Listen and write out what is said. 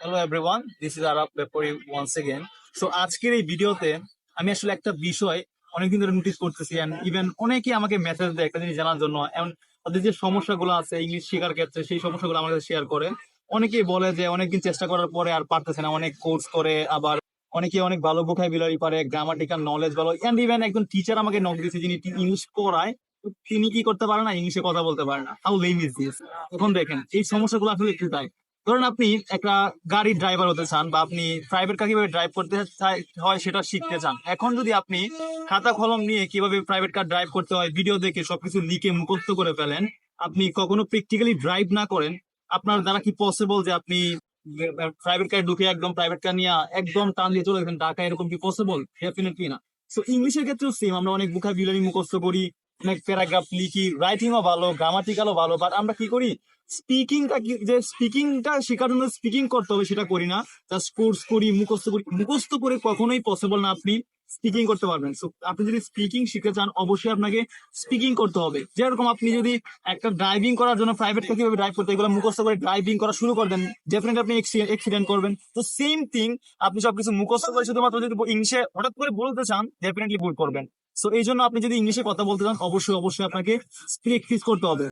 Hello everyone, this is Arab Byapari once again. So আজকের এই ভিডিওতে আমি আসলে একটা বিষয় অনেকদিন ধরে নোটিস করতেছি, এন্ড ইভেন অনেকেই আমাকে মেসেজ দেয় একটা জিনিস জানার জন্য। এমন তাদের যে সমস্যাগুলো আছে ইংলিশ শেখার ক্ষেত্রে, সেই সমস্যাগুলো আমার কাছে শেয়ার করে। অনেকেই বলে যে অনেকদিন চেষ্টা করার পরে আর পারতেছে না, অনেক কোর্স করে, আবার অনেকে অনেক ভালো ভোকাবুলারি পারে, গ্রামাটিক্যাল নলেজ ভালো, এন্ড ইভেন একজন টিচার আমাকে নক দিয়েছে যিনি ইংলিশ পড়ায়, তো তিনি কি করতে পারে না, ইংলিশে কথা বলতে পারে না। How lame is this! এখন দেখেন এই সমস্যাগুলো আসলে একটু তাই। ধরুন আপনি একটা গাড়ির ড্রাইভার হতে চান, বা আপনি প্রাইভেট কার কিভাবে ড্রাইভ করতে হয় সেটা শিখতে চান। এখন যদি আপনি খাতা কলম নিয়ে কিভাবে প্রাইভেট কার ড্রাইভ করতে হয় ভিডিও দেখে সবকিছু লিখে মুখস্থ করে ফেলেন, আপনি কখনো প্র্যাকটিক্যালি ড্রাইভ না করেন, আপনার দ্বারা কি পসিবল যে আপনি প্রাইভেট কার ঢুকে একদম প্রাইভেট কার নিয়ে একদম টান দিয়ে চলে গেছেন ঢাকা? এরকম কি পসিবল? ডেফিনেটলি না। সো ইংলিশের ক্ষেত্রেও সেম, আমরা অনেক ভোকাবুলারি মুখস্থ করি, অনেক প্যারাগ্রাফ লিখি, রাইটিংও ভালো, গ্রামাটিক্যালও ভালো, বাট আমরা কি করি, স্পিকিংটা কি, যে স্পিকিংটা শেখার জন্য স্পিকিং করতে হবে সেটা করি না। জাস্ট কোর্স করি, মুখস্থ করি। মুখস্থ করে কখনোই পসিবল না আপনি স্পিকিং করতে পারবেন। সো আপনি যদি স্পিকিং শিখতে চান, অবশ্যই আপনাকে স্পিকিং করতে হবে। যেরকম আপনি যদি একটা ড্রাইভিং করার জন্য প্রাইভেট কার কিভাবে ড্রাইভ করতে, এগুলো মুখস্থ করে ড্রাইভিং করা শুরু করে দেন, ডেফিনেটলি আপনি অ্যাক্সিডেন্ট করবেন। তো সেম থিং, আপনি সবকিছু মুখস্থ করে শুধুমাত্র যদি ইংলিশে হঠাৎ করে বলতে চান, ডেফিনেটলি ভুল করবেন। সো এই জন্য আপনি যদি ইংলিশে কথা বলতে চান, অবশ্যই অবশ্যই আপনাকে প্র্যাকটিস করতে হবে।